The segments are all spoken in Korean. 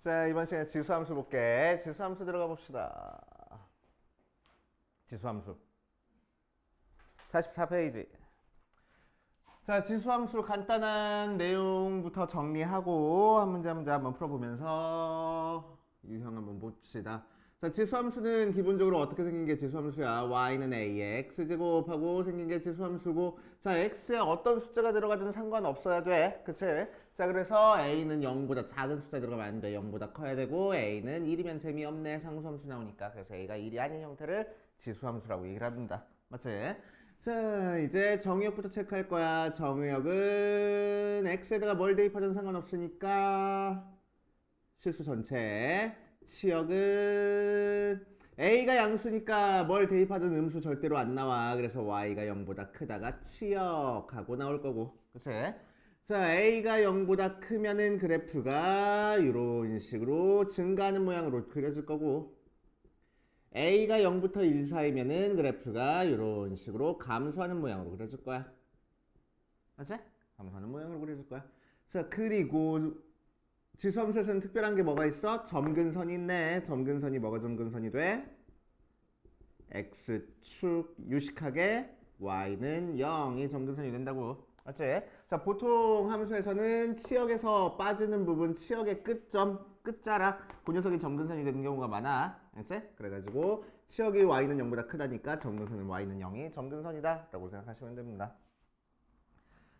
자, 이번 시간에 지수함수 볼게. 지수함수 들어가 봅시다. 지수함수 44페이지. 자, 지수함수 간단한 내용부터 정리하고 한 문제 한 문제 한번 풀어보면서 유형 한번 봅시다. 자, 지수함수는 기본적으로 어떻게 생긴 게 지수함수야? y는 a의 x제곱하고 생긴 게 지수함수고, 자, x에 어떤 숫자가 들어가든 상관없어야 돼. 그치? 자, 그래서 a는 0보다 작은 숫자 들어가면 안 돼. 0보다 커야 되고, a는 1이면 재미없네. 상수함수 나오니까. 그래서 a가 1이 아닌 형태를 지수함수라고 얘기를 합니다. 맞지? 자, 이제 정의역부터 체크할 거야. 정의역은 x에다가 뭘 대입하든 상관없으니까 실수 전체. 치역은 a가 양수니까 뭘 대입하든 음수 절대로 안 나와. 그래서 y가 0보다 크다가 치역하고 나올 거고. 그치? 자, a가 0보다 크면은 그래프가 이런 식으로 증가하는 모양으로 그려질 거고, a가 0부터 1 사이면은 그래프가 이런 식으로 감소하는 모양으로 그려질 거야. 맞지? 감소하는 모양으로 그려질 거야. 자, 그리고 지수함수에서는 특별한 게 뭐가 있어? 점근선이 있네. 점근선이 뭐가 점근선이 돼? x축 유식하게 y는 0이 점근선이 된다고. 맞지? 자, 보통 함수에서는 치역에서 빠지는 부분, 치역의 끝점, 끝자락, 그 녀석이 점근선이 되는 경우가 많아. 알지? 그래가지고 치역이 y는 0보다 크다니까 점근선은 y는 0이 점근선이다 라고 생각하시면 됩니다.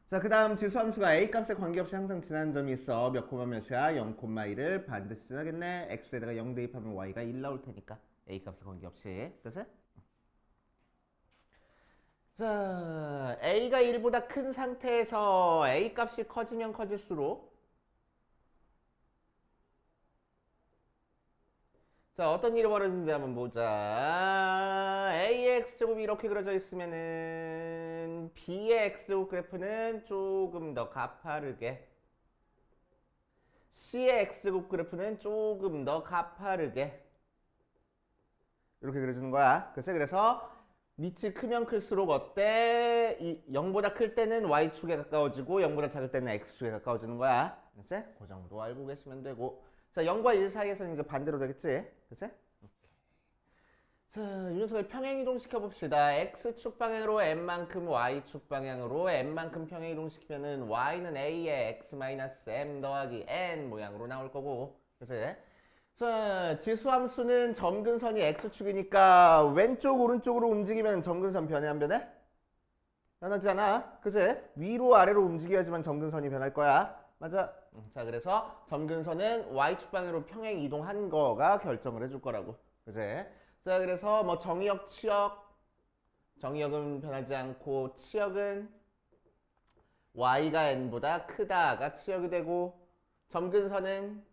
자, 그 다음 지수함수가 a 값에 관계없이 항상 지나는 점이 있어. 몇 콤마 몇이야? 0,1을 반드시 지나겠네. x에다가 0 대입하면 y가 1 나올 테니까 a 값에 관계없이. 그치? 자, a가 1보다 큰 상태에서 a 값이 커지면 커질수록, 자, 어떤 일이 벌어지는지 한번 보자. a의 x제곱이 이렇게 그려져 있으면은 b의 x제곱 그래프는 조금 더 가파르게, C의 X제곱 그래프는 조금 더 가파르게 이렇게 그려주는 거야. 그래서 밑이 크면 클수록 어때? 0보다 클 때는 Y축에 가까워지고 0보다 작을 때는 X축에 가까워지는 거야. 그치? 그 정도 알고 계시면 되고. 자, 0과 1 사이에서는 이제 반대로 되겠지? 그치? 자, 이 녀석을 평행이동 시켜봅시다. X축 방향으로 M만큼 Y축 방향으로 M만큼 평행이동 시키면은 Y는 A에 X-M 더하기 N 모양으로 나올 거고. 그래서 자, 지수함수는 점근선이 X축이니까 왼쪽 오른쪽으로 움직이면 점근선 변해 안 변해? 변하지 않아. 그치? 위로 아래로 움직여야지만 점근선이 변할 거야. 맞아. 자, 그래서 점근선은 Y축 방향으로 평행 이동한 거가 결정을 해줄 거라고. 그치? 자, 그래서 뭐 정의역, 치역, 정의역은 변하지 않고 치역은 y가 n보다 크다가 치역이 되고, 점근선은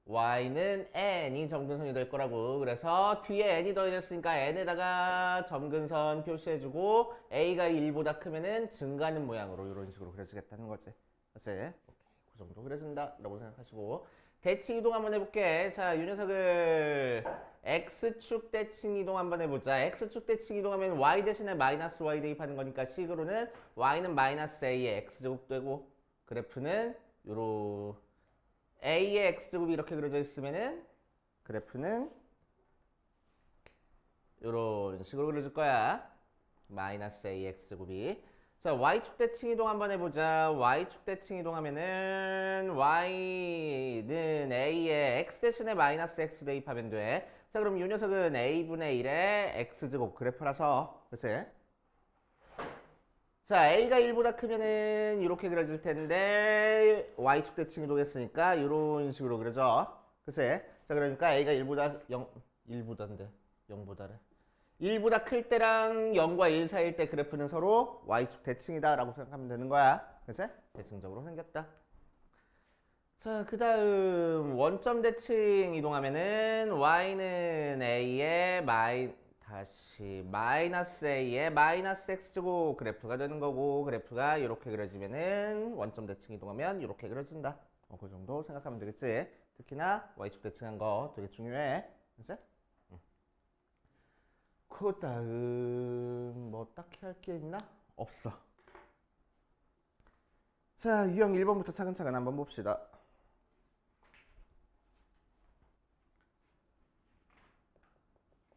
y는 n이 점근선이 될 거라고. 그래서 뒤에 n이 더해졌으니까 n에다가 점근선 표시해주고, a가 1보다 크면은 증가하는 모양으로 이런 식으로 그려지겠다는 거지. 그치? 오케이. 그 정도 그려진다 라고 생각하시고, 대칭 이동 한번 해볼게. 자, 이 녀석을 x축 대칭 이동 한번 해보자. x축 대칭 이동하면 y 대신에 마이너스 y 대입하는 거니까 식으로는 y는 마이너스 a의 x제곱 되고, 그래프는 요로 a의 x제곱이 이렇게 그려져 있으면은 그래프는 요런 식으로 그려질 거야. 마이너스 a의 x제곱이. 자, y축 대칭 이동 한번 해보자. y축 대칭 이동하면은 y는 a에 x 대신에 마이너스 x 대입하면 돼. 자, 그럼 이 녀석은 a분의 1의 x제곱 그래프라서, 그치? 자, a가 1보다 크면은 이렇게 그려질 텐데 y축 대칭 이동했으니까 이런 식으로 그려져. 그치? 자, 그러니까 a가 1보다 0, 1보다인데 0보다래. 1보다 클 때랑 0과 1 사이일 때 그래프는 서로 y축 대칭이다 라고 생각하면 되는 거야. 그치? 대칭적으로 생겼다. 자, 그 다음 원점 대칭 이동하면은 y는 a의 마이너스 a의 마이너스 x제곱 그래프가 되는 거고, 그래프가 이렇게 그려지면은 원점 대칭 이동하면 이렇게 그려진다. 그 정도 생각하면 되겠지. 특히나 y축 대칭한 거 되게 중요해. 그치? 그 다음 뭐 딱히 할 게 있나? 없어. 자, 유형 1번부터 차근차근 한번 봅시다.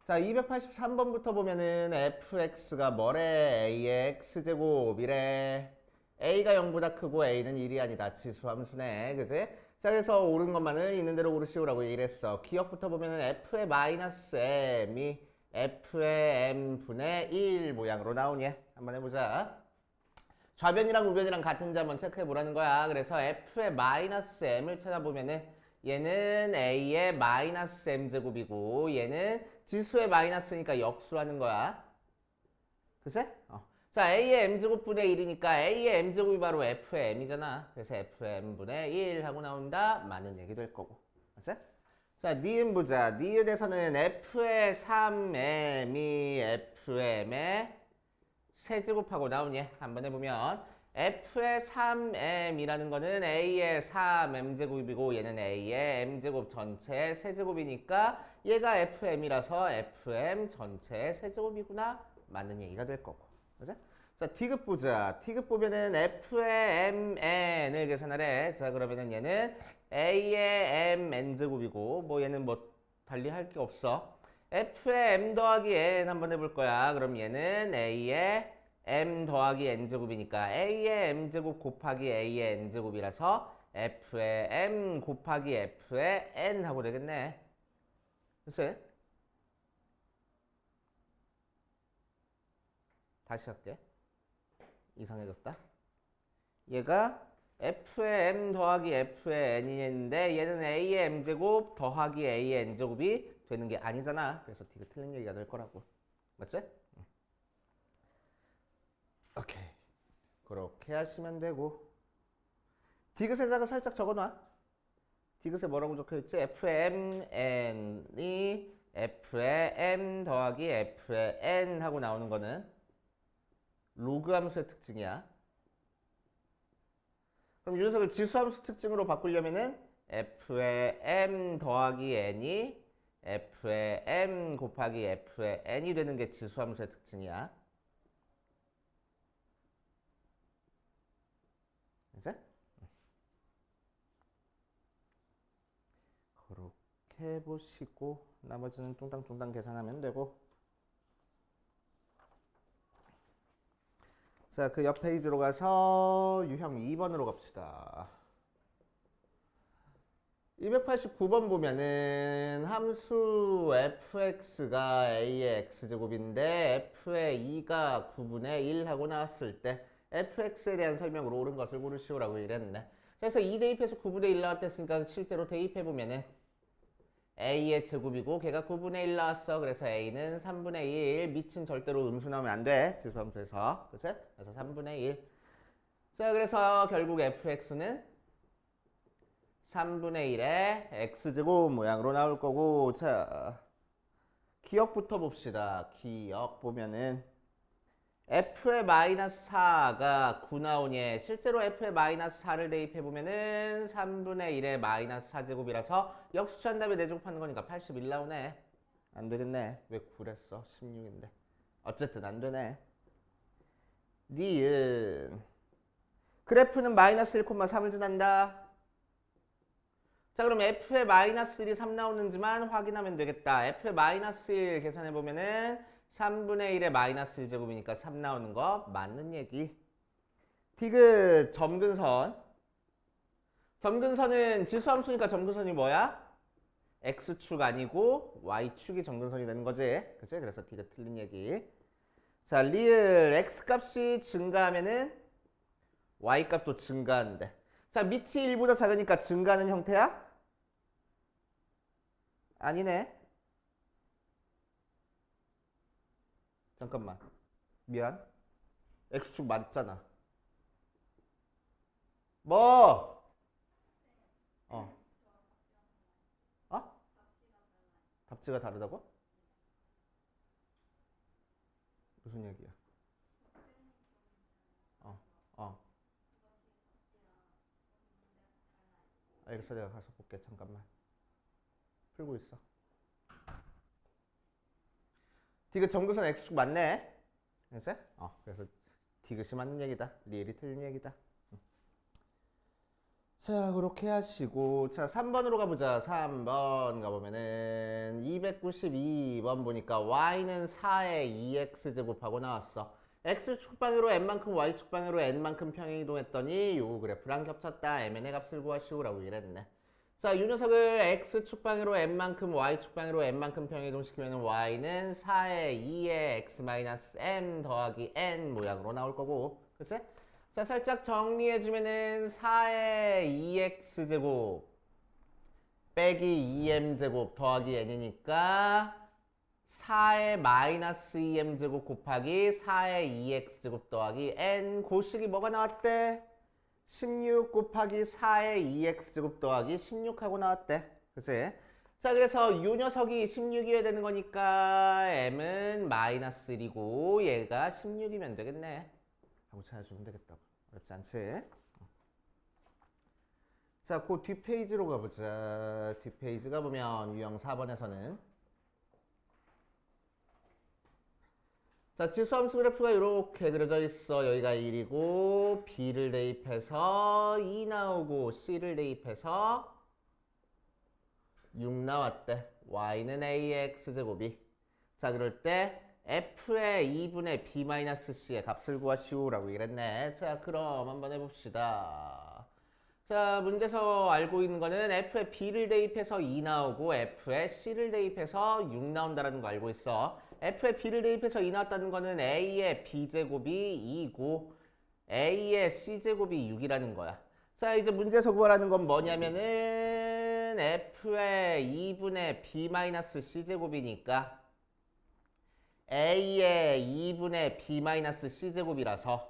자, 283번부터 보면은 fx가 뭐래? a의 x제곱이래. a가 0보다 크고 a는 1이 아니다. 지수함수네. 그지? 자, 그래서 옳은 것만은 있는 대로 고르시오라고 얘기를 했어. 기억부터 보면은 f의 마이너스 m이 f의 m분의 1 모양으로 나오니? 한번 해보자. 좌변이랑 우변이랑 같은지 한번 체크해 보라는 거야. 그래서 f의 마이너스 m을 찾아보면은 얘는 a의 마이너스 m제곱이고 얘는 지수의 마이너스니까 역수라는 거야. 그치? 자, a의 m제곱분의 1이니까 a의 m제곱이 바로 f의 m이잖아. 그래서 f의 m분의 1 하고 나온다. 맞는 얘기 될 거고. 그치? 자, 니은 보자. 니은에서는 f의 3m이 f의 m의 세제곱하고 나오니? 한번 해보면 f의 3m이라는 거는 a의 3m제곱이고 얘는 a의 m제곱 전체의 세제곱이니까 얘가 fm이라서 fm 전체의 세제곱이구나. 맞는 얘기가 될 거고. 그죠? 자, T급 보자. T급 보면은 f의 mn을 계산하래. 자, 그러면은 얘는 a의 mn제곱이고 뭐 얘는 뭐 달리 할 게 없어. f의 m 더하기 n 한번 해볼 거야. 그럼 얘는 a의 m 더하기 n제곱이니까 a의 m제곱 곱하기 a의 n제곱이라서 f의 m 곱하기 f의 n 하고 되겠네. 글쎄. 다시 할게. 이상해졌다. 얘가 f의 m 더하기 f의 n인데 얘는 a의 m제곱 더하기 a의 n제곱이 되는 게 아니잖아. 그래서 D가 틀린 얘기가 될 거라고. 맞지? 오케이. 그렇게 하시면 되고 디귿에다가 살짝 적어놔. 디귿에 뭐라고 적혀있지? f의 mn이 f의 m 더하기 f의 n 하고 나오는 거는 로그 함수의 특징이야. 그럼 이 녀석을 지수함수 특징으로 바꾸려면은 f의 m 더하기 n이 f의 m 곱하기 f의 n이 되는 게 지수함수의 특징이야. 이제 그렇게 해보시고 나머지는 뚱땅뚱땅 계산하면 되고. 자, 그 옆 페이지로 가서 유형 2번으로 갑시다. 289번 보면은 함수 fx가 a의 x제곱인데 f의 2가 9분의 1 하고 나왔을 때 fx에 대한 설명으로 옳은 것을 고르시오라고 이랬네. 그래서 2 대입해서 9분의 1 나왔댔으니까 실제로 대입해보면은 a의 제곱이고 걔가 9분의 1 나왔어. 그래서 a는 3분의 1. 밑은 절대로 음수 나오면 안 돼. 지수함수에서. 그치? 그래서 3분의 1. 자, 그래서 결국 fx는 3분의 1의 x제곱 모양으로 나올 거고. 자, 기억부터 봅시다. 기억 보면은 f의 마이너스 4가 9 나오니 실제로 f의 마이너스 4를 대입해보면은 3분의 1의 마이너스 4제곱이라서 역수한 다음에 내제곱하는 거니까 81 나오네. 안 되겠네. 왜 9랬어? 16인데. 어쨌든 안 되네. 니은 그래프는 마이너스 1,3을 지난다. 자, 그럼 f의 마이너스 1이 3 나오는지만 확인하면 되겠다. f의 마이너스 1 계산해보면은 3분의 1의 마이너스 1제곱이니까 3 나오는 거 맞는 얘기. 디귿 점근선. 점근선은 지수함수니까 점근선이 뭐야? x축 아니고 y축이 점근선이 되는 거지. 그치? 그래서 디귿 틀린 얘기. 자, 리을 x값이 증가하면은 y값도 증가한대. 자, 밑이 1보다 작으니까 증가하는 형태야? 아니네. 잠깐만. 미안. x축 맞잖아. 뭐? 어. 어? 답지가 다르다고? 무슨 얘기야? 어. 어. 알겠어. 내가 가서 볼게. 잠깐만. 풀고 있어. 디귿 점근선 x축 맞네. 그치? 그래서 디귿이 맞는 얘기다. 리을이 틀린 얘기다. 자, 그렇게 하시고, 자, 3번으로 가보자. 3번 가보면은, 292번 보니까 y는 4의 2x 제곱하고 나왔어. x축방으로 n만큼, y축방으로 n만큼 평행이동했더니 요 그래프랑 겹쳤다. mn의 값을 구하시오라고 이랬네. 자, 이 녀석을 x축방으로 n만큼, y축방으로 n만큼 평행이동시키면 y는 4의 2의 x-m 더하기 n 모양으로 나올 거고, 그치? 자, 살짝 정리해주면은 4의 2x제곱 빼기 2m제곱 더하기 n이니까 4의 마이너스 2m제곱 곱하기 4의 2x제곱 더하기 n 고식이 뭐가 나왔대? 16 곱하기 4의 2x제곱 더하기 16하고 나왔대. 그치? 자, 그래서 이 녀석이 16이어야 되는 거니까 m은 마이너스 1이고 얘가 16이면 되겠네. 하고 찾아주면 되겠다. 어렵지 않지? 자, 그 뒷페이지로 가보자. 뒷페이지 가보면 유형 4번에서는 자, 지수함수 그래프가 이렇게 그려져 있어. 여기가 1이고 B를 대입해서 2 나오고 C를 대입해서 6 나왔대. Y는 AX 제곱이. 자, 그럴 때 F의 2분의 B-C의 값을 구하시오라고 이랬네. 자, 그럼 한번 해봅시다. 자, 문제에서 알고 있는 거는 F의 B를 대입해서 2 나오고 F의 C를 대입해서 6 나온다는 거 알고 있어. F의 B를 대입해서 2 나왔다는 거는 A의 B제곱이 2고 A의 C제곱이 6이라는 거야. 자, 이제 문제에서 구하라는 건 뭐냐면은 F의 2분의 B-C제곱이니까 A의 2분의 B-C제곱이라서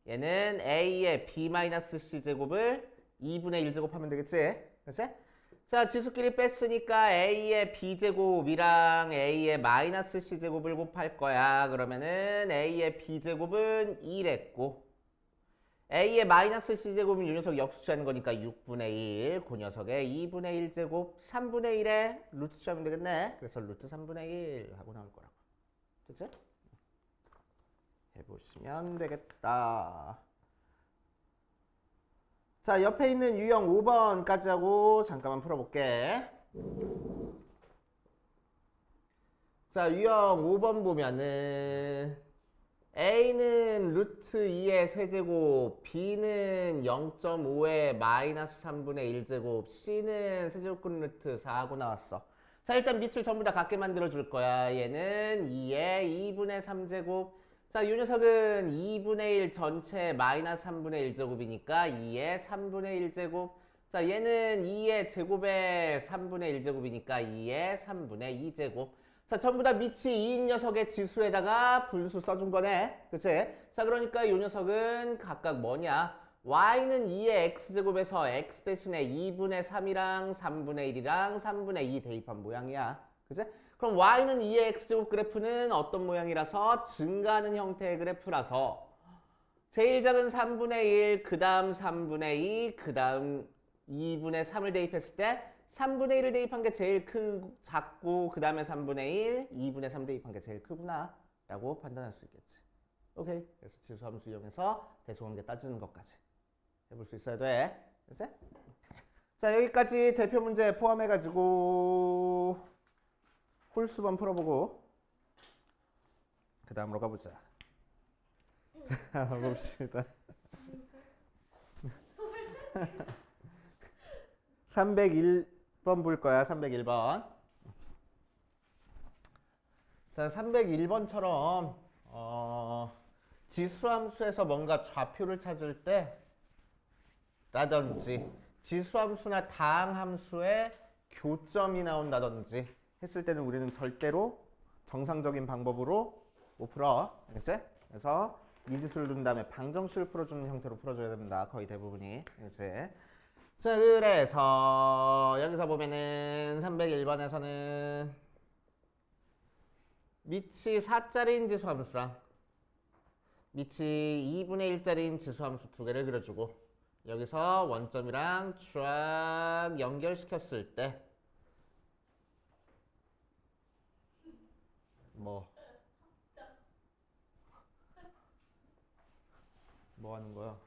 얘는 A의 B-C제곱을 2분의 1제곱 하면 되겠지? 그치? 자, 지수끼리 뺐으니까 A의 B제곱이랑 A의 마이너스 C제곱을 곱할 거야. 그러면은 A의 B제곱은 1했고 A의 마이너스 C제곱은 이 녀석 역수치하는 거니까 6분의 1. 그 녀석의 2분의 1제곱 3분의 1에 루트 취하면 되겠네. 그래서 루트 3분의 1 하고 나올 거라고. 그치? 해보시면 되겠다. 자, 옆에 있는 유형 5번까지 하고 잠깐만 풀어볼게. 자, 유형 5번 보면은 A는 루트 2의 세제곱, B는 0.5의 마이너스 3분의 1제곱, C는 세제곱근 루트 4하고 나왔어. 자, 일단 밑을 전부 다 같게 만들어줄 거야. 얘는 2의 2분의 3제곱. 자, 이 녀석은 2분의 1 전체 마이너스 3분의 1제곱이니까 2의 3분의 1제곱. 자, 얘는 2의 제곱의 3분의 1제곱이니까 2의 3분의 2제곱. 자, 전부 다 밑이 2인 녀석의 지수에다가 분수 써준 거네. 그치? 자, 그러니까 이 녀석은 각각 뭐냐? y는 2의 x제곱에서 x 대신에 2분의 3이랑 3분의 1이랑 3분의 2 대입한 모양이야. 그치? 그럼 y는 2의 x제곱 그래프는 어떤 모양이라서 증가하는 형태의 그래프라서 제일 작은 3분의 1, 그 다음 3분의 2, 그 다음 2분의 3을 대입했을 때 3분의 1을 대입한 게 제일 작고 그 다음에 3분의 1, 2분의 3 대입한 게 제일 크구나 라고 판단할 수 있겠지. 오케이. 그래서 지수함수 이용해서 대소관계 따지는 것까지 해볼 수 있어야 돼. 그치? 자, 여기까지 대표 문제 포함해가지고 홀수번 풀어보고 그 다음으로 가보자. 봅시다. 301번 볼 거야. 301번. 자, 301번처럼 지수함수에서 뭔가 좌표를 찾을 때 라든지 지수함수나 다항함수에 교점이 나온다든지 했을 때는 우리는 절대로 정상적인 방법으로 못 풀어. 알겠지? 그래서 미지수를 둔 다음에 방정식을 풀어주는 형태로 풀어줘야 됩니다. 거의 대부분이. 알겠지? 자, 그래서 여기서 보면은 301번에서는 밑이 4짜리인 지수함수랑 밑이 2분의 1짜리인 지수함수 두 개를 그려주고 여기서 원점이랑 쫙 연결시켰을 때 뭐 하는 거야?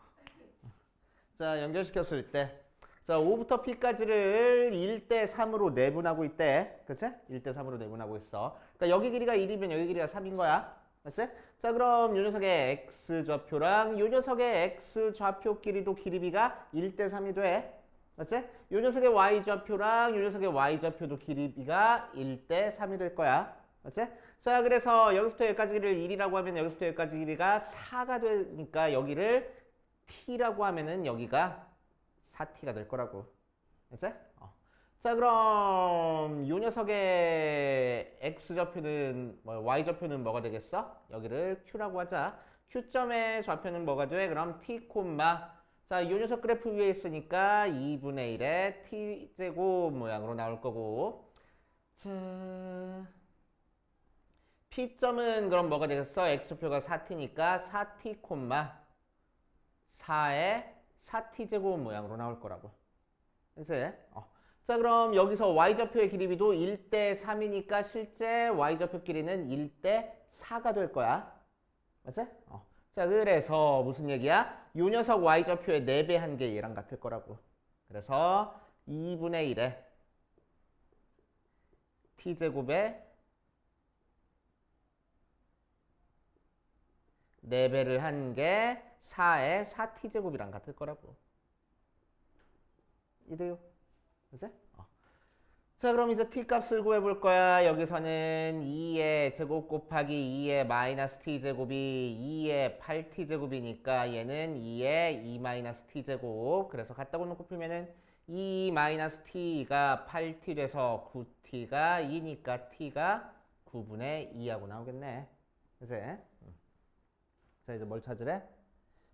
자, 연결시켰을 때 자, 5부터 P까지를 1대 3으로 내분하고 있대. 그치? 1대 3으로 내분하고 있어. 그러니까 여기 길이가 1이면 여기 길이가 3인 거야. 맞지? 자, 그럼 요 녀석의 X 좌표랑 요 녀석의 X 좌표 길이도 길이비가 1대 3이 돼. 맞지? 요 녀석의 Y 좌표랑 요 녀석의 Y 좌표도 길이비가 1대 3이 될 거야. 맞지? 자, 그래서 여기서부터 여기까지 길이를 1이라고 하면 여기서부터 여기까지 길이가 4가 되니까 여기를 T라고 하면은 여기가 4T가 될 거라고. 알았지? 자, 그럼 요 녀석의 X좌표는 Y좌표는 뭐가 되겠어? 여기를 Q라고 하자. Q점의 좌표는 뭐가 돼? 그럼 T, 자, 요 녀석 그래프 위에 있으니까 2분의 1의 T제곱 모양으로 나올 거고. 자, P점은 그럼 뭐가 되겠어? X좌표가 4T니까 4T, 4의 4T제곱 모양으로 나올 거라고. 그치? 자, 그럼 여기서 Y좌표의 길이비도 1대 3이니까 실제 Y좌표 길이는 1대 4가 될 거야. 맞지? 자, 그래서 무슨 얘기야? 요 녀석 Y좌표의 4배 한 게 얘랑 같을 거라고. 그래서 2분의 1에 T제곱에 4배를 한 게 4의 4T제곱이랑 같을 거라고. 이래요. 그치? 자, 그럼 이제 T값을 구해볼 거야. 여기서는 2의 제곱 곱하기 2의 마이너스 T제곱이 2의 8T제곱이니까 얘는 2의 2 마이너스 T제곱. 그래서 갖다가 놓고 풀면은 2 마이너스 T가 8T 돼서 9T가 2니까 T가 9분의 2하고 나오겠네. 그치? 자, 이제 뭘 찾으래?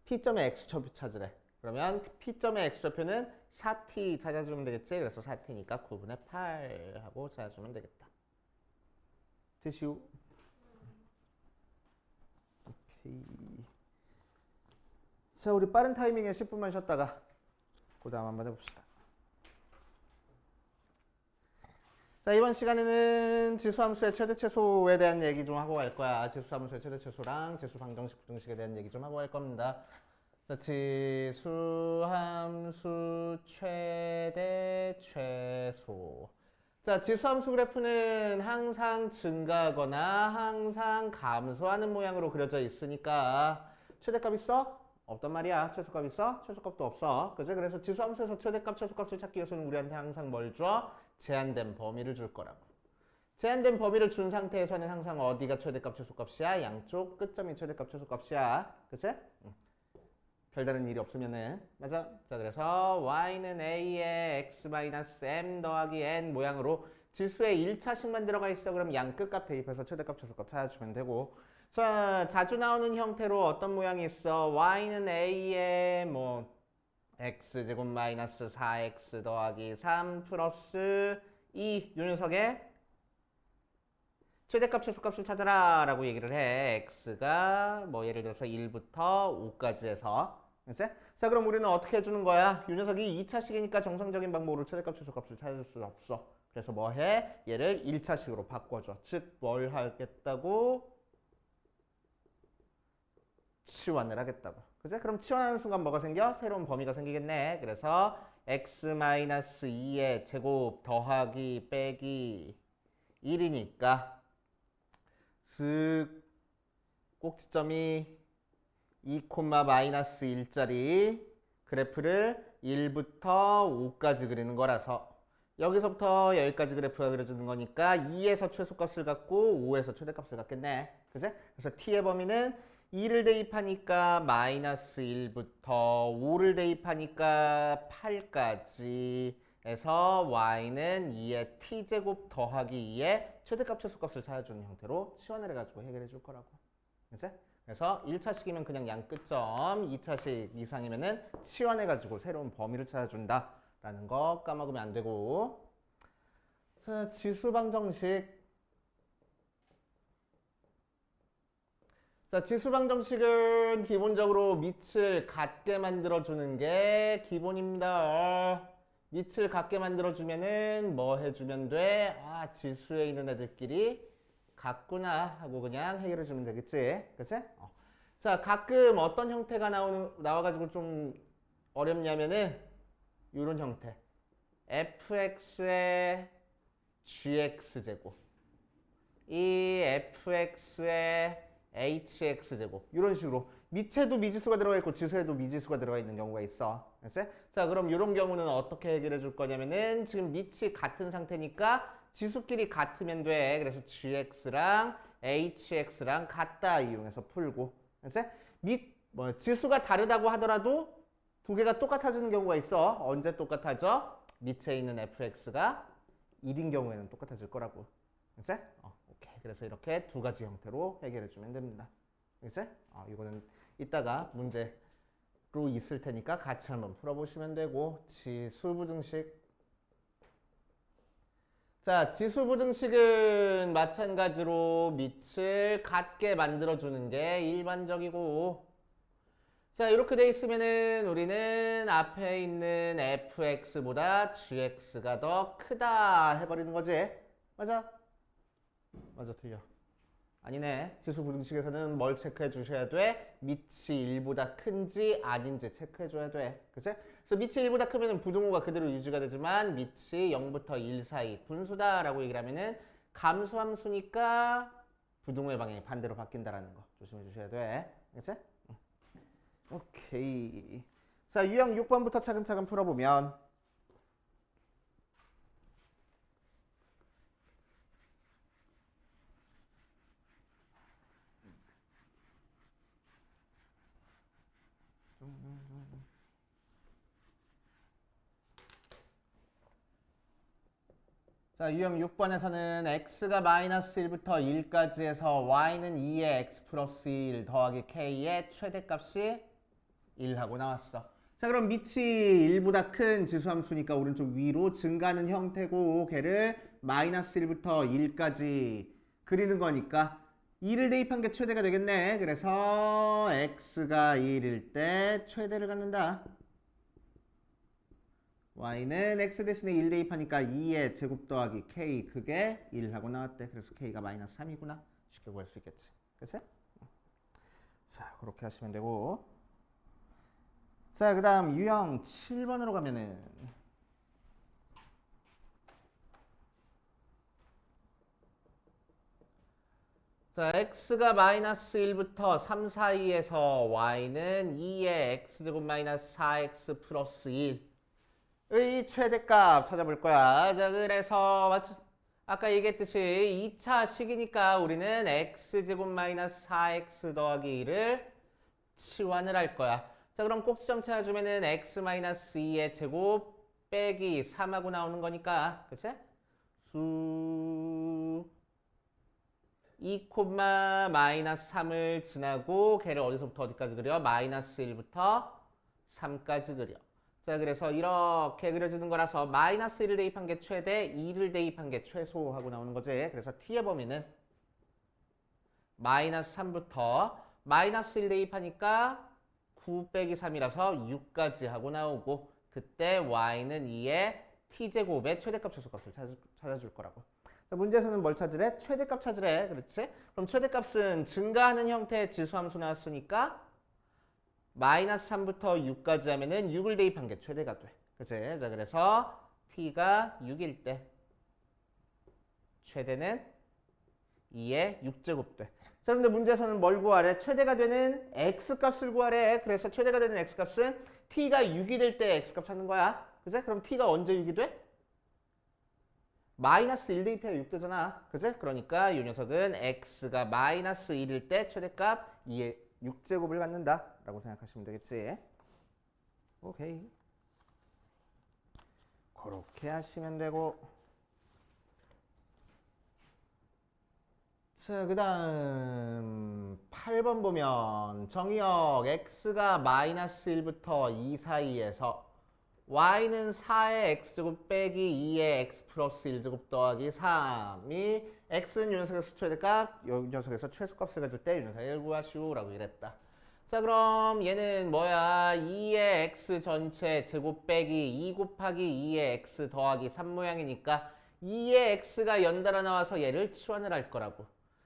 P점의 X좌표 찾으래. 그러면 P점의 X좌표는 4T 찾아주면 되겠지? 그래서 4T니까 9분의 8 하고 찾아주면 되겠다. 됐슈. 오케이. 자, 우리 빠른 타이밍에 10분만 쉬었다가 그 다음 한번 해봅시다. 자, 이번 시간에는 지수함수의 최대최소에 대한 얘기 좀 하고 갈 거야. 지수함수의 최대최소랑 지수방정식 부등식에 대한 얘기 좀 하고 갈 겁니다. 자, 지수함수 최대 최소. 자, 지수함수 그래프는 항상 증가하거나 항상 감소하는 모양으로 그려져 있으니까 최대값 있어? 없단 말이야. 최소값 있어? 최소값도 없어. 그죠? 그래서 지수함수에서 최대값, 최소값을 찾기 위해서는 우리한테 항상 뭘 줘? 제한된 범위를 줄 거라고. 제한된 범위를 준 상태에서는 항상 어디가 최대값, 최소값이야? 양쪽 끝점이 최대값, 최소값이야. 그치? 별다른 일이 없으면은. 맞아? 자, 그래서 y는 a에 x-m 더하기 n 모양으로 지수에 1차식만 들어가 있어. 그럼 양 끝값 대입해서 최대값, 최소값 찾아주면 되고. 자, 자주 나오는 형태로 어떤 모양이 있어? y는 a에 x제곱 마이너스 4x 더하기 3 플러스 2 요 녀석에 최대값, 최소값을 찾아라 라고 얘기를 해. x가 예를 들어서 1부터 5까지 해서. 그치? 자, 그럼 우리는 어떻게 해주는 거야? 요 녀석이 2차식이니까 정상적인 방법으로 최대값, 최소값을 찾을 수 없어. 그래서 뭐 해? 얘를 1차식으로 바꿔줘. 즉, 뭘 하겠다고? 치환을 하겠다고. 그치? 그럼 치환하는 순간 뭐가 생겨? 새로운 범위가 생기겠네. 그래서 x-2의 제곱 더하기 빼기 1이니까 즉 꼭지점이 2, 마이너스 1짜리 그래프를 1부터 5까지 그리는 거라서 여기서부터 여기까지 그래프가 그려지는 거니까 2에서 최소값을 갖고 5에서 최대값을 갖겠네. 그치? 그래서 t의 범위는 2를 대입하니까 마이너스 1부터 5를 대입하니까 8까지 해서 y는 2의 t제곱 더하기 2의 최대값 최소값을 찾아주는 형태로 치환을 해가지고 해결해 줄 거라고. 그치? 그래서 1차식이면 그냥 양 끝점, 2차식 이상이면은 치환해가지고 새로운 범위를 찾아준다 라는 거 까먹으면 안 되고. 자, 지수방정식. 자, 지수방정식은 기본적으로 밑을 같게 만들어주는 게 기본입니다. 밑을 같게 만들어주면은 뭐 해주면 돼? 아, 지수에 있는 애들끼리 같구나 하고 그냥 해결해주면 되겠지. 그치? 자, 가끔 어떤 형태가 나와가지고 좀 어렵냐면은 이런 형태. fx의 gx제곱. 이 fx의 hx제곱. 이런 식으로. 밑에도 미지수가 들어가 있고 지수에도 미지수가 들어가 있는 경우가 있어. 알았지? 자, 그럼 이런 경우는 어떻게 해결해 줄 거냐면은 지금 밑이 같은 상태니까 지수끼리 같으면 돼. 그래서 gx랑 hx랑 같다 이용해서 풀고. 알았지? 지수가 다르다고 하더라도 두 개가 똑같아지는 경우가 있어. 언제 똑같아져? 밑에 있는 fx가 1인 경우에는 똑같아질 거라고. 알았지? 오케이. 그래서 이렇게 두 가지 형태로 해결해 주면 됩니다. 알았지? 이거는 이따가 문제로 있을 테니까 같이 한번 풀어보시면 되고. 지수부등식. 자, 지수부등식은 마찬가지로 밑을 같게 만들어주는 게 일반적이고. 자, 이렇게 돼 있으면은 우리는 앞에 있는 fx보다 gx가 더 크다 해버리는 거지. 맞아? 맞아, 틀려. 아니네. 지수 부등식에서는 뭘 체크해 주셔야 돼? 밑이 1보다 큰지 아닌지 체크해 줘야 돼. 그치? 그래서 밑이 1보다 크면 부등호가 그대로 유지가 되지만 밑이 0부터 1 사이 분수다라고 얘기를 하면은 감소함수니까 부등호의 방향이 반대로 바뀐다라는 거 조심해 주셔야 돼. 그치? 오케이. 자, 유형 6번부터 차근차근 풀어보면 자, 유형 6번에서는 x가 마이너스 1부터 1까지 해서 y는 2의 x 플러스 1 더하기 k의 최대값이 1하고 나왔어. 자, 그럼 밑이 1보다 큰 지수함수니까 오른쪽 위로 증가하는 형태고 걔를 마이너스 1부터 1까지 그리는 거니까 2를 대입한 게 최대가 되겠네. 그래서 x가 1일 때 최대를 갖는다. y는 x 대신에 1 대입하니까 2의 제곱 더하기 k 그게 1하고 나왔대. 그래서 k가 마이너스 3이구나. 쉽게 구할 수 있겠지. 그치? 자, 그렇게 하시면 되고. 자, 그 다음 유형 7번으로 가면은 자, x가 마이너스 1부터 3 사이에서 y는 2의 x제곱 마이너스 4x 플러스 1의 최대값 찾아볼 거야. 자, 그래서 아까 얘기했듯이 2차 식이니까 우리는 x제곱 마이너스 4x 더하기 1을 치환을 할 거야. 자, 그럼 꼭지점 찾아주면은 x 마이너스 2의 제곱 빼기 3하고 나오는 거니까, 그치? 2 콤마 마이너스 3을 지나고 걔를 어디서부터 어디까지 그려? 마이너스 1부터 3까지 그려. 자, 그래서 이렇게 그려지는 거라서 마이너스 1을 대입한 게 최대, 2를 대입한 게 최소하고 나오는 거지. 그래서 t의 범위는 마이너스 3부터 마이너스 1 대입하니까 9 빼기 3이라서 6까지 하고 나오고 그때 y는 2의 t제곱의 최대값 최소값을 찾아줄 거라고. 자, 문제에서는 뭘 찾으래? 최대값 찾으래. 그렇지? 그럼 최대값은 증가하는 형태의 지수함수 나왔으니까 마이너스 3부터 6까지 하면은 6을 대입한 게 최대가 돼. 그치? 자, 그래서 t가 6일 때 최대는 2의 6제곱 돼. 자, 그런데 문제에서는 뭘 구하래? 최대가 되는 x값을 구하래. 그래서 최대가 되는 x값은 t가 6이 될 때 x값 찾는 거야. 그치? 그럼 t가 언제 6이 돼? 마이너스 1 대입해야 6 되잖아. 그치? 그러니까 이 녀석은 x가 마이너스 1일 때 최대값 2의 6제곱을 갖는다 라고 생각하시면 되겠지. 오케이. 그렇게 하시면 되고. 자, 그 다음 8번 보면 정의역 x가 마이너스 1부터 2 사이에서 y는 4의 x제곱 빼기 2의 x 플러스 1제곱 더하기 3이 x는 이 녀석에서 최대값, 이 녀석에서 최소값을 가질 때 이 녀석을 구하시오 라고 이랬다. 자, 그럼 얘는 뭐야? 2의 x 전체 제곱 빼기 2 곱하기 2의 x 더하기 3 모양이니까 2의 x가 연달아 나와서 얘를 치환을 할 거라고.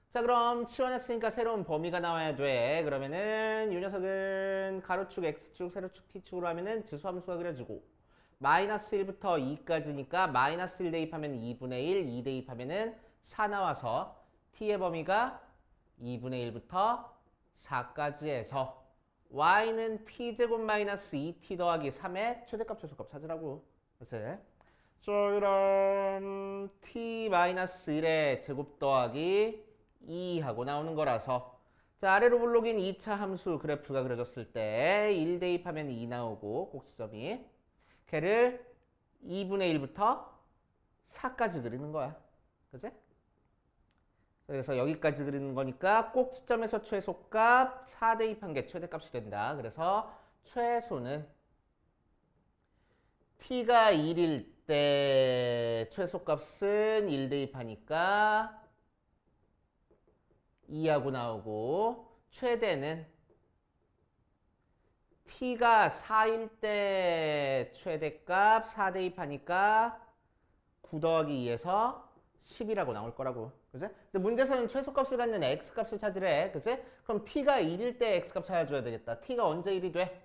자, 그럼 치환했으니까 새로운 범위가 나와야 돼. 그러면은 이 녀석은 가로축 x축, 세로축 t축으로 하면은 지수함수가 그려지고 마이너스 1부터 2까지니까 마이너스 1 대입하면 2분의 1, 2 대입하면은 4 나와서 t의 범위가 2분의 1부터 4까지 해서 y는 t제곱 마이너스 2t 더하기 3의 최대값 최소값 찾으라고. 그래서 그럼 t 마이너스 1의 제곱 더하기 2 하고 나오는 거라서 자 아래로 블록인 2차 함수 그래프가 그려졌을 때 1 대입하면 2 나오고 꼭지점이 걔를 2분의 1부터 4까지 그리는 거야. 그치? 그래서 여기까지 그리는 거니까 꼭지점에서 최소값 4 대입한 게 최대값이 된다. 그래서 최소는 t가 1일 때 최소값은 1 대입하니까 2하고 나오고 최대는 t가 4일 때 최대값 4 대입하니까 9 더하기 2에서 10이라고 나올 거라고. 그치? 근데 문제에서는 최소값을 갖는 x값을 찾으래. 그치? 그럼 t가 1일 때 x값 찾아줘야 되겠다. t가 언제 1이 돼?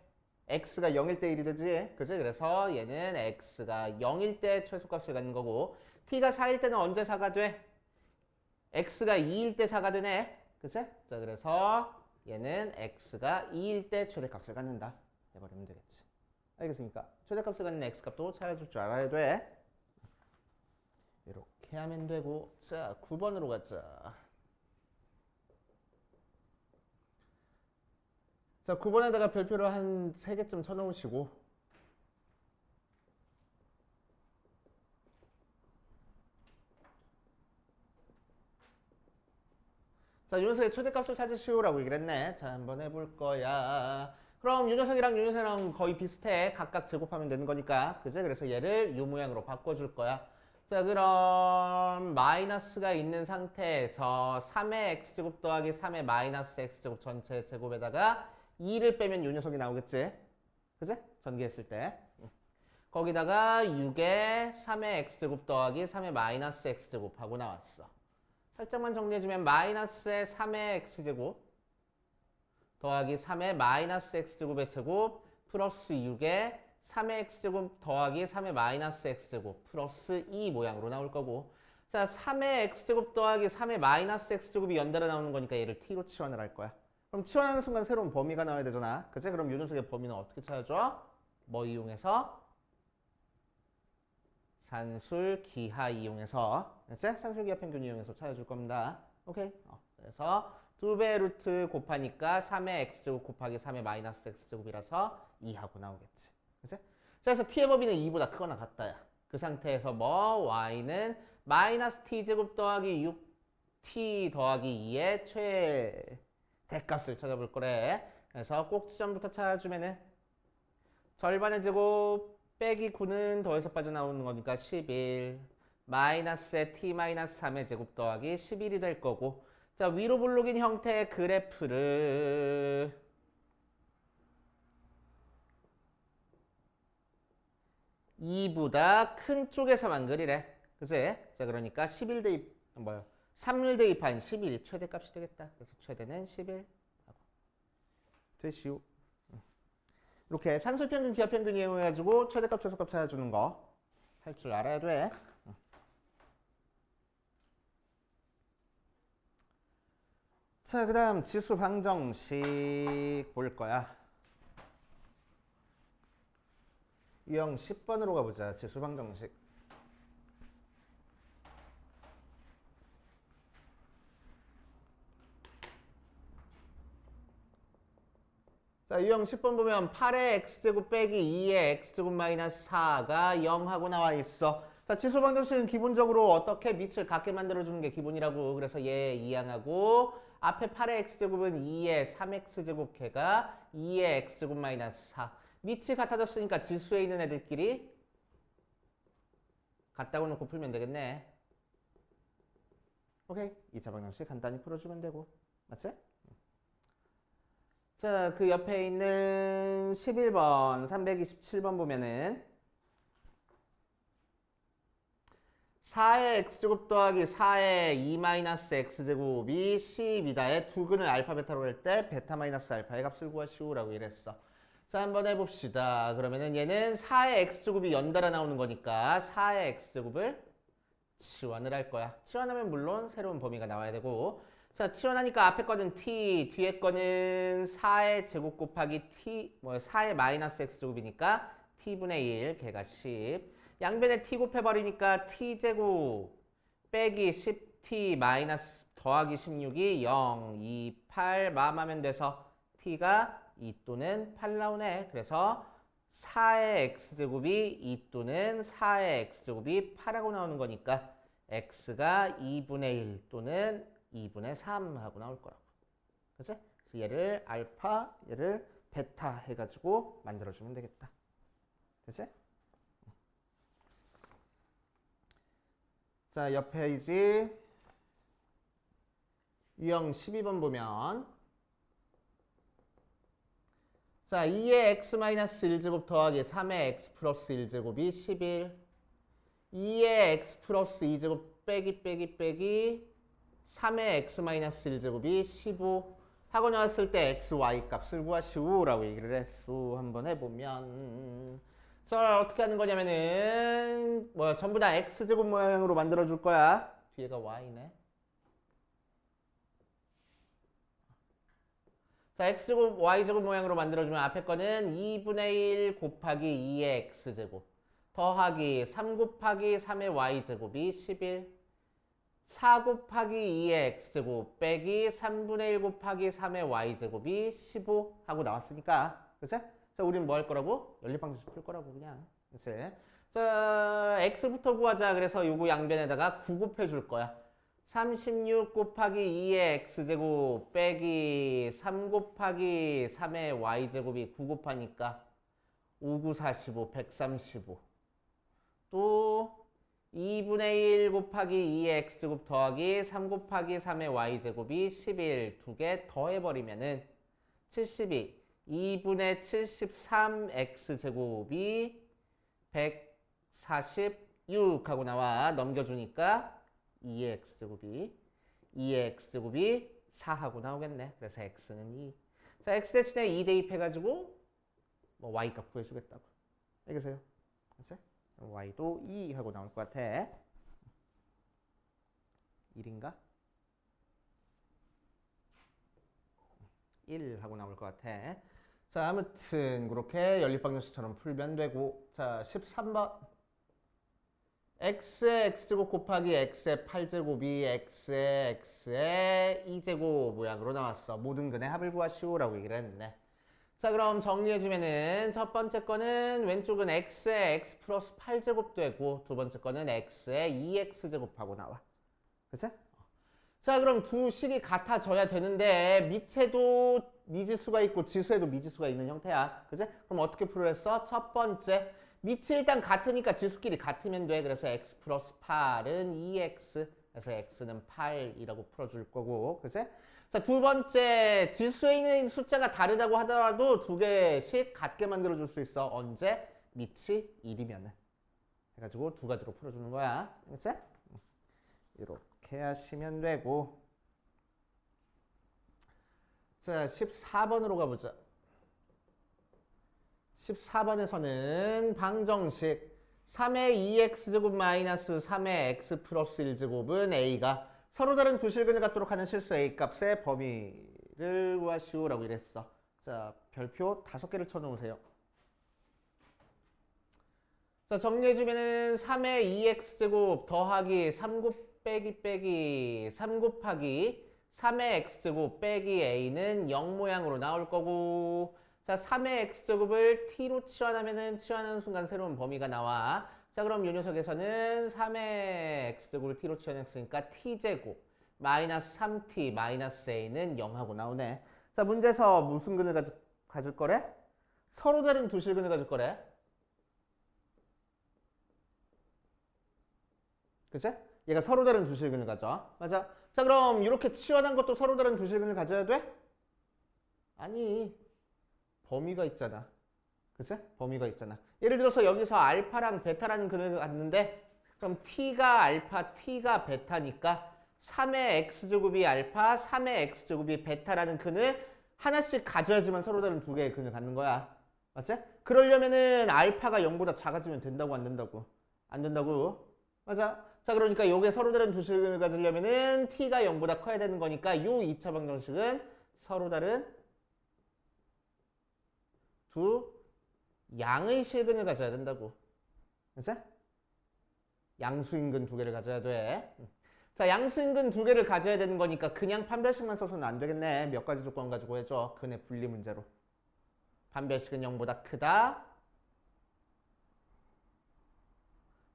x가 0일 때 1이 되지. 그치? 그래서 얘는 x가 0일 때 최소값을 갖는 거고 t가 4일 때는 언제 4가 돼? x가 2일 때 4가 되네. 그치? 자, 그래서 얘는 x가 2일 때 최대값을 갖는다. 해버리면 되겠지. 알겠습니까? 최대값을 갖는 x값도 찾아줄 줄 알아야 돼. 이렇게 하면 되고 자 9번으로 가자. 자 9번에다가 별표를 한 3개쯤 쳐놓으시고 자 윤호석의 최대값을 찾으시오라고 얘기를 했네. 자 한번 해볼 거야. 그럼 윤호석이랑 거의 비슷해. 각각 제곱하면 되는 거니까 그지? 그래서 얘를 이 모양으로 바꿔줄 거야. 자 그럼 마이너스가 있는 상태에서 3의 x제곱 더하기 3의 마이너스 x제곱 전체 제곱에다가 2를 빼면 요 녀석이 나오겠지? 그치? 전개했을 때 거기다가 6에 3의 x제곱 더하기 3의 마이너스 x제곱 하고 나왔어. 살짝만 정리해주면 마이너스의 3의 x제곱 더하기 3의 마이너스 x제곱의 제곱 플러스 6에 3의 x제곱 더하기 3의 마이너스 x제곱 플러스 2 모양으로 나올 거고 자 3의 x제곱 더하기 3의 마이너스 x제곱이 연달아 나오는 거니까 얘를 t로 치환을 할 거야. 그럼 치환하는 순간 새로운 범위가 나와야 되잖아. 그치? 그럼 요 녀석의 범위는 어떻게 찾아줘? 뭐 이용해서? 산술 기하 이용해서 그치? 산술 기하 평균 이용해서 찾아줄 겁니다. 오케이? 그래서 2배 루트 곱하니까 3의 x제곱 곱하기 3의 마이너스 x제곱이라서 2하고 나오겠지. 그치? 그래서 t의 범위는 2보다 크거나 같다야. 그 상태에서 뭐 y는 마이너스 t제곱 더하기 6t 더하기 2의 최대값을 찾아볼 거래. 그래서 꼭지점부터 찾아주면은 절반의 제곱 빼기 9는 더해서 빠져나오는 거니까 11 마이너스의 t 마이너스 3의 제곱 더하기 11이 될 거고 자 위로 블록인 형태의 그래프를 2보다 큰 쪽에서만 그리래. 그치? 자 그러니까 11 대입 뭐야 3을 대입한 11이 최대값이 되겠다. 그래서 최대는 11 하고 되시오. 이렇게 산술평균, 기하평균 이용해가지고 최대값, 최소값 찾아주는 거 할 줄 알아야 돼. 자, 그 다음 지수 방정식 볼 거야. 유형 10번으로 가보자. 지수 방정식. 자, 유형 10번 보면 8의 x제곱 빼기 2의 x제곱 마이너스 4가 0하고 나와 있어. 자, 지수 방정식은 기본적으로 어떻게 밑을 같게 만들어주는 게 기본이라고. 그래서 얘 이항하고 앞에 8의 x제곱은 2의 3x제곱 걔가 2의 x제곱 마이너스 4. 밑이 같아졌으니까 지수에 있는 애들끼리 같다고 놓고 풀면 되겠네. 오케이. 2차 방정식 간단히 풀어주면 되고. 맞지? 자, 그 옆에 있는 11번, 327번 보면은 4의 x제곱 더하기 4의 2-x제곱이 10이다의 두 근을 알파 베타로 할 때 베타 마이너스 알파의 값을 구하시오라고 이랬어. 자, 한번 해봅시다. 그러면은 얘는 4의 x제곱이 연달아 나오는 거니까 4의 x제곱을 치환을 할 거야. 치환하면 물론 새로운 범위가 나와야 되고, 자, 치환하니까 앞에 거는 t, 뒤에 거는 4의 제곱 곱하기 t, 4의 마이너스 x제곱이니까 t분의 1, 걔가 10. 양변에 t 곱해버리니까 t제곱 빼기 10t 마이너스 더하기 16이 0, 2, 8 마음하면 돼서 t가 2 또는 8 나오네. 그래서 4의 x제곱이 2 또는 4의 x제곱이 8하고 나오는 거니까 x가 2분의 1 또는 2분의 3 하고 나올 거라고. 그치? 그래서 얘를 알파, 얘를 베타 해가지고 만들어주면 되겠다. 그치? 자, 옆 페이지 유형 12번 보면, 자, 2의 x-1제곱 더하기 3의 x 플러스 1제곱이 11, 2의 x 플러스 2제곱 빼기 3의 x-1제곱이 15 하고 나왔을 때 x, y 값을 구하시오라고 얘기를 했어. 한번 해보면, 자, 어떻게 하는 거냐면은 전부 다 x제곱 모양으로 만들어 줄 거야. 뒤에가 y네. 자, x제곱, y제곱 모양으로 만들어주면 앞에 거는 2분의 1 곱하기 2의 x제곱 더하기 3 곱하기 3의 y제곱이 11, 4 곱하기 2의 x제곱 빼기 3분의 1 곱하기 3의 y제곱이 15 하고 나왔으니까, 그치? 자, 우리는 뭐 할 거라고? 연립방정식 풀 거라고 그냥. 그치? 자, x부터 구하자. 그래서 요거 양변에다가 9 곱해 줄 거야. 36 곱하기 2의 x제곱 빼기 3 곱하기 3의 y제곱이 9 곱하니까 5, 9, 45, 135. 또 2분의 1 곱하기 2의 x제곱 더하기 3 곱하기 3의 y제곱이 11. 두 개 더해버리면은 72. 2분의 73x제곱이 146 하고 나와. 넘겨주니까 2의 x제곱이 4하고 나오겠네. 그래서 x는 2. 자, x 대신에 2 대입해가지고 y 값 구해주겠다고. 알겠어요? 그치? y도 2 하고 나올 것 같아. 1인가? 1 하고 나올 것 같아. 자, 아무튼 그렇게 연립방정식처럼 풀면 되고, 자, 13번. x의 x제곱 곱하기 x의 8제곱이 x의 2제곱 모양으로 나왔어. 모든 근의 합을 구하시오라고 얘기를 했네. 자, 그럼 정리해주면은 첫 번째 거는 왼쪽은 x의 x 플러스 8제곱 되고, 두 번째 거는 x의 2x제곱하고 나와. 그치? 자, 그럼 두 식이 같아져야 되는데 밑에도 미지수가 있고 지수에도 미지수가 있는 형태야. 그치? 그럼 어떻게 풀었어? 첫 번째, 밑이 일단 같으니까 지수끼리 같으면 돼. 그래서 x 플러스 8은 2x. 그래서 x는 8이라고 풀어줄 거고. 그치? 자, 두 번째, 지수에 있는 숫자가 다르다고 하더라도 두 개씩 같게 만들어줄 수 있어. 언제? 밑이 1이면은. 해가지고 두 가지로 풀어주는 거야. 그치? 이렇게 하시면 되고. 자, 14번으로 가보자. 14번에서는 방정식 3의 2x제곱 마이너스 3의 x 플러스 1제곱은 a가 서로 다른 두 실근을 갖도록 하는 실수 a 값의 범위를 구하시오라고 이랬어. 자, 별표 5개를 쳐놓으세요. 자, 정리해주면은 3의 2x제곱 더하기 3 빼기 3 곱하기 3의 x제곱 빼기 a는 0 모양으로 나올 거고, 자, 3의 x제곱을 t로 치환하면은 치환하는 순간 새로운 범위가 나와. 자, 그럼 이 녀석에서는 3의 x제곱을 t로 치환했으니까 t제곱 마이너스 3t 마이너스 a는 0하고 나오네. 자, 문제에서 무슨 근을 가질 거래? 서로 다른 두 실근을 가질 거래. 그치? 얘가 서로 다른 두 실근을 가져. 맞아. 자, 그럼 이렇게 치환한 것도 서로 다른 두 실근을 가져야 돼? 아니, 범위가 있잖아. 그치? 범위가 있잖아. 예를 들어서 여기서 알파랑 베타라는 근을 갖는데, 그럼 t가 알파, t가 베타니까 3의 x제곱이 알파, 3의 x제곱이 베타라는 근을 하나씩 가져야지만 서로 다른 두 개의 근을 갖는 거야. 맞지? 그러려면은 알파가 0보다 작아지면 된다고 안 된다고? 안 된다고. 맞아. 자, 그러니까 요게 서로 다른 두 식을 가지려면은 t가 0보다 커야 되는 거니까 요 2차 방정식은 서로 다른 두 양의 실근을 가져야 된다고. 그치? 양수인근 두 개를 가져야 돼. 자, 양수인근 두 개를 가져야 되는 거니까 그냥 판별식만 써서는 안 되겠네. 몇 가지 조건 가지고 해줘. 근의 분리 문제로. 판별식은 0보다 크다.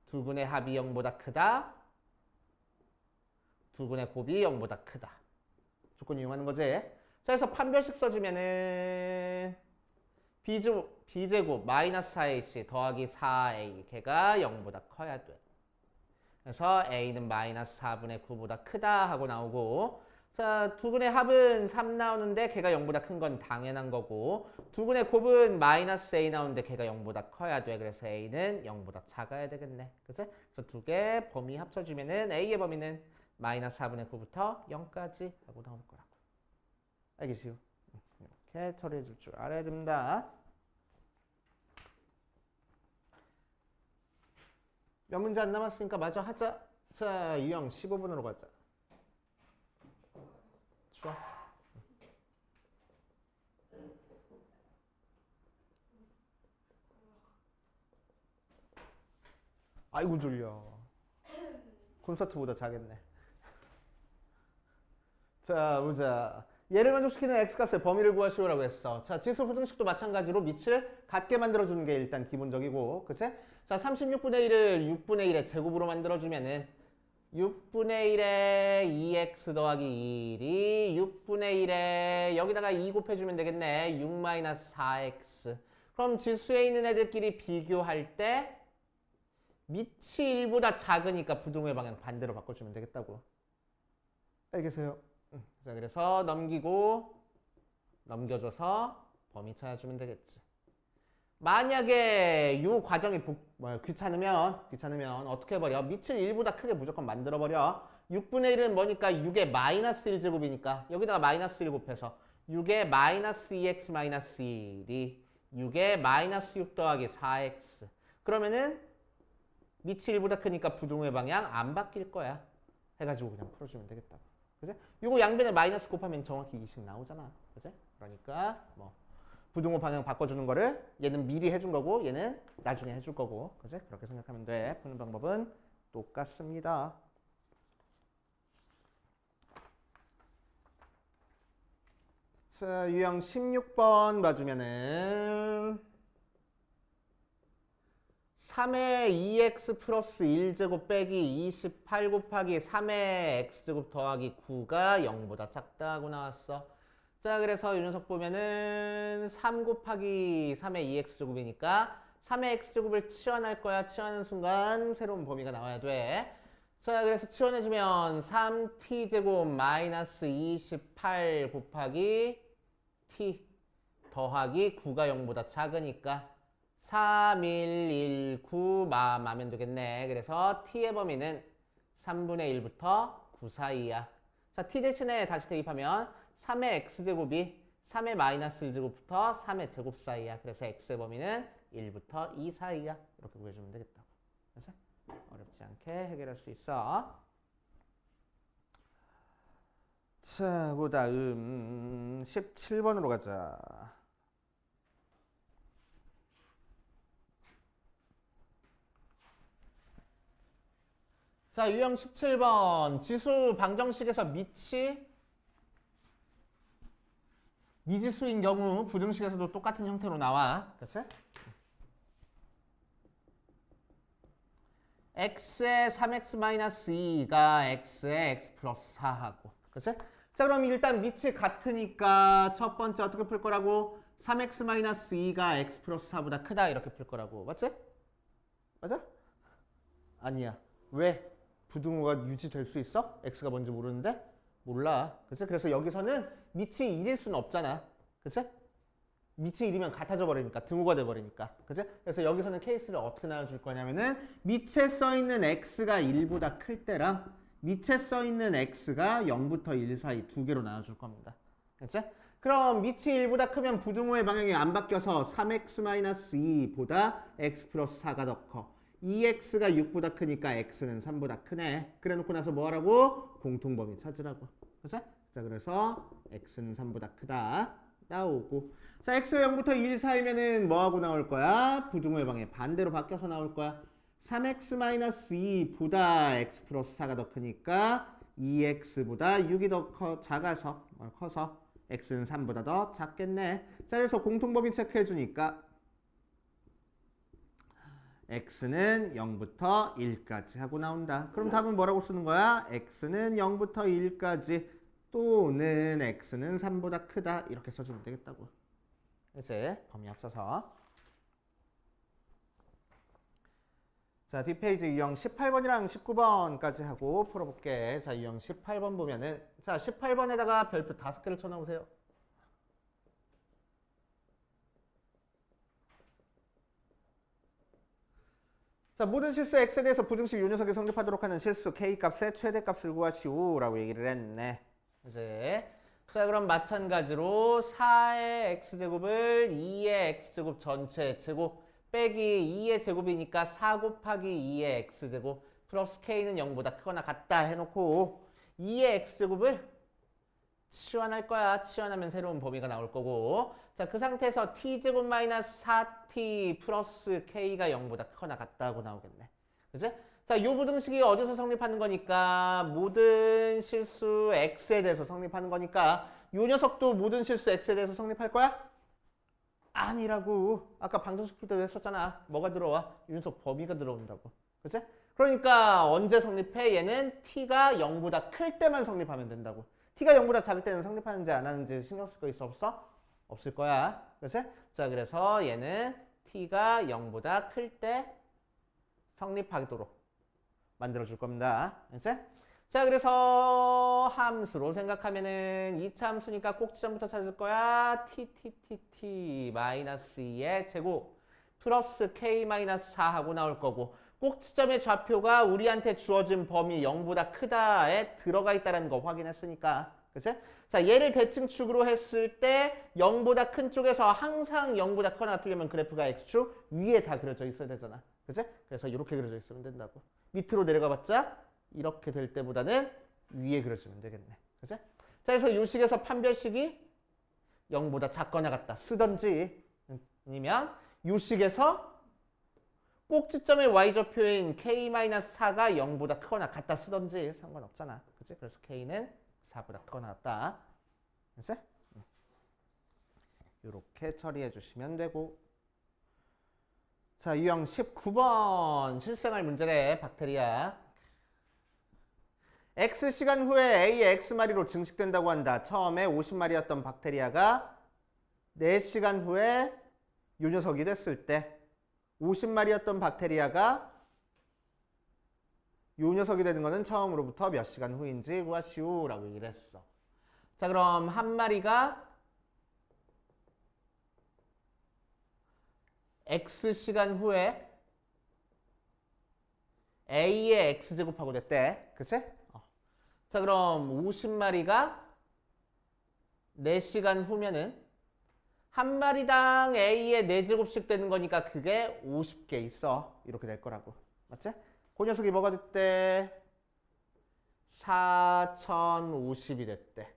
두 근의 합이 0보다 크다. 두 근의 곱이 0보다 크다. 조건 이용하는 거지. 자, 그래서 판별식 써주면은 b제곱 마이너스 4ac 더하기 4a 걔가 0보다 커야 돼. 그래서 a는 마이너스 4분의 9보다 크다 하고 나오고, 자, 두 근의 합은 3 나오는데 걔가 0보다 큰 건 당연한 거고, 두 근의 곱은 마이너스 a 나오는데 걔가 0보다 커야 돼. 그래서 a는 0보다 작아야 되겠네. 그치? 그래서 두 개 범위 합쳐주면은 a의 범위는 마이너스 4분의 9부터 0까지 하고 나올 거라고. 알겠지요? 이렇게 처리해 줄 줄 알아야 됩니다. 몇 문제 안 남았으니까 마저 하자. 자, 유형 15분으로 가자. 좋아. 아이고 졸려. 콘서트보다 자겠네. 자, 보자. 얘를 만족시키는 x값의 범위를 구하시오라고 했어. 자, 지수 부등식도 마찬가지로 밑을 같게 만들어주는 게 일단 기본적이고, 그치? 자, 36분의 1을 6분의 1의 제곱으로 만들어주면은 6분의 1에 2x 더하기 1이 6분의 1에 여기다가 2 곱해주면 되겠네. 6-4x. 그럼 지수에 있는 애들끼리 비교할 때 밑이 1보다 작으니까 부등호의 방향 반대로 바꿔주면 되겠다고. 알겠어요? 자, 그래서 넘기고 넘겨줘서 범위 찾아주면 되겠지. 만약에 이 과정이 귀찮으면 어떻게 해버려? 밑을 1보다 크게 무조건 만들어버려. 6분의 1은 뭐니까 6의 마이너스 1제곱이니까 여기다가 마이너스 1 곱해서 6의 마이너스 2x 마이너스 1이 6의 마이너스 6 더하기 4x. 그러면은 밑이 1보다 크니까 부등호의 방향 안 바뀔 거야. 해가지고 그냥 풀어주면 되겠다고. 그치? 요거 양변에 마이너스 곱하면 정확히 2씩 나오잖아. 그치? 그러니까 뭐 부등호 방향 바꿔주는 거를 얘는 미리 해준 거고 얘는 나중에 해줄 거고. 그치? 그렇게 생각하면 돼. 푸는 방법은 똑같습니다. 자, 유형 16번 봐주면은 3의 2x 플러스 1제곱 빼기 28 곱하기 3의 x제곱 더하기 9가 0보다 작다고 나왔어. 자, 그래서 이 녀석 보면은 3 곱하기 3의 2x제곱이니까 3의 x제곱을 치환할 거야. 치환하는 순간 새로운 범위가 나와야 돼. 자, 그래서 치환해주면 3t제곱 마이너스 28 곱하기 t 더하기 9가 0보다 작으니까 3, 1, 1, 9 마면 되겠네. 그래서 t의 범위는 3분의 1부터 9 사이야. 자, t 대신에 다시 대입하면 3의 x제곱이 3의 마이너스 1제곱부터 3의 제곱 사이야. 그래서 x의 범위는 1부터 2 사이야. 이렇게 구해주면 되겠다. 그래서 어렵지 않게 해결할 수 있어. 자, 그 다음 17번으로 가자. 자, 유형 17번. 지수 방정식에서 밑이 미지수인 경우 부등식에서도 똑같은 형태로 나와. 그치? x의 3x-2가 x의 x 플러스 4하고. 그치? 자, 그럼 일단 밑이 같으니까 첫 번째 어떻게 풀 거라고? 3x-2가 x 플러스 4보다 크다 이렇게 풀 거라고. 맞지? 맞아? 아니야. 왜? 부등호가 유지될 수 있어? x가 뭔지 모르는데? 몰라. 그치? 그래서 여기서는 밑이 1일 수는 없잖아. 그치? 밑이 1이면 같아져 버리니까 등호가 돼 버리니까. 그치? 그래서 여기서는 케이스를 어떻게 나눠줄 거냐면은 밑에 써 있는 x가 1보다 클 때랑 밑에 써 있는 x가 0부터 1 사이 두 개로 나눠줄 겁니다. 그치? 그럼 밑이 1보다 크면 부등호의 방향이 안 바뀌어서 3x-2보다 x 플러스 4가 더 커. 2x가 6보다 크니까 x는 3보다 크네. 그래 놓고 나서 뭐 하라고? 공통범위 찾으라고. 그렇죠? 자, 그래서 x는 3보다 크다. 나오고. 자, x가 0부터 1 사이면은 뭐 하고 나올 거야? 부등호의 방향 반대로 바뀌어서 나올 거야. 3x-2보다 x 플러스 4가 더 크니까 2x보다 6이 더 커서 x는 3보다 더 작겠네. 자, 그래서 공통범위 체크해 주니까 x는 0부터 1까지 하고 나온다. 그럼 답은 뭐라고 쓰는 거야? x는 0부터 1까지 또는 x는 3보다 크다. 이렇게 써주면 되겠다고. 이제 범위 없어서. 자, 뒷페이지 유형 18번이랑 19번까지 하고 풀어볼게. 자, 유형 18번 보면은, 자, 18번에다가 별표 5개를 쳐넣으세요. 자, 모든 실수 x에 대해서 부등식 요 녀석이 성립하도록 하는 실수 k값의 최대값을 구하시오 라고 얘기를 했네. 이제 자, 그럼 마찬가지로 4의 x제곱을 2의 x제곱 전체 제곱 빼기 2의 제곱이니까 4 곱하기 2의 x제곱 플러스 k는 0보다 크거나 같다 해놓고 2의 x제곱을 치환할 거야. 치환하면 새로운 범위가 나올 거고, 자, 그 상태에서 t제곱 마이너스 4t 플러스 k가 0보다 크거나 같다고 나오겠네. 그치? 자, 이 부등식이 어디서 성립하는 거니까 모든 실수 x에 대해서 성립하는 거니까 이 녀석도 모든 실수 x에 대해서 성립할 거야? 아니라고. 아까 방정식 풀 때도 했었잖아. 뭐가 들어와? 이 녀석 범위가 들어온다고. 그치? 그러니까 언제 성립해? 얘는 t가 0보다 클 때만 성립하면 된다고. t가 0보다 작을 때는 성립하는지 안 하는지 신경 쓸 거 있어? 없어? 없을 거야. 그치? 자, 그래서 얘는 t가 0보다 클 때 성립하도록 만들어줄 겁니다. 그치? 자, 그래서 함수로 생각하면은 2차 함수니까 꼭지점부터 찾을 거야. t 마이너스 2의 제곱 플러스 k 마이너스 4 하고 나올 거고, 꼭지점의 좌표가 우리한테 주어진 범위 0보다 크다에 들어가 있다는 거 확인했으니까. 그치? 자, 얘를 대칭축으로 했을 때 0보다 큰 쪽에서 항상 0보다 크거나 같으려면 그래프가 x축 위에 다 그려져 있어야 되잖아. 그치? 그래서 이렇게 그려져 있으면 된다고. 밑으로 내려가 봤자 이렇게 될 때보다는 위에 그려주면 되겠네. 그치? 자, 그래서 이 식에서 판별식이 0보다 작거나 같다 쓰던지, 아니면 이 식에서 꼭지점의 y좌표인 k-4가 0보다 크거나 같다 쓰던지 상관없잖아. 그치? 그래서 k는 4보다 크거나 같다. 그치? 이렇게 처리해 주시면 되고. 자, 유형 19번 실생활 문제래. 박테리아. X시간 후에 A의 X마리로 증식된다고 한다. 처음에 50마리였던 박테리아가 4시간 후에 요 녀석이 됐을 때 50마리였던 박테리아가 요 녀석이 되는 거는 처음으로부터 몇 시간 후인지 구하시오 라고 얘기를 했어. 자, 그럼 한 마리가 X시간 후에 A의 X제곱하고 됐대. 그치? 자, 그럼 50마리가 4시간 후면은 한 마리당 A의 4제곱씩 되는 거니까 그게 50개 있어. 이렇게 될 거라고. 맞지? 그 녀석이 뭐가 됐대? 4050이 됐대.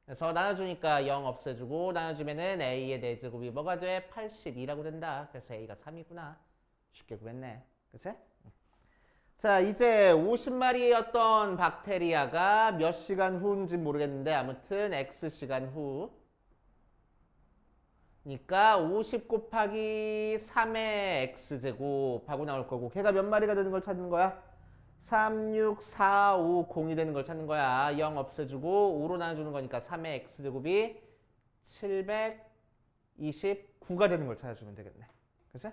그래서 나눠주니까 0 없애주고 나눠주면은 A의 4제곱이 뭐가 돼? 82라고 된다. 그래서 A가 3이구나. 쉽게 구했네. 그치? 자, 이제 50마리였던 박테리아가 몇 시간 후인지 모르겠는데 아무튼 X시간 후 니까 50 곱하기 3의 X제곱하고 나올 거고, 걔가 몇 마리가 되는 걸 찾는 거야? 3, 6, 4, 5, 0이 되는 걸 찾는 거야. 0 없애주고 5로 나눠주는 거니까 3의 X제곱이 729가 되는 걸 찾아주면 되겠네. 그치?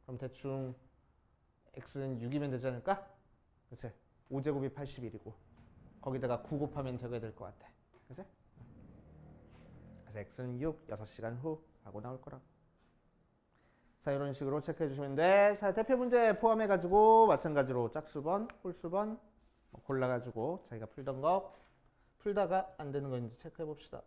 그럼 대충 x는 6이면 되지 않을까? 그치? 5제곱이 81이고 거기다가 9 곱하면 저게 될 것 같아. 그치? 그래서 x는 6, 6시간 후 하고 나올 거라고. 자, 이런 식으로 체크해 주시면 돼. 자, 대표 문제 포함해가지고 마찬가지로 짝수번, 홀수번 골라가지고 자기가 풀던 거 풀다가 안 되는 거 있는지 체크해 봅시다.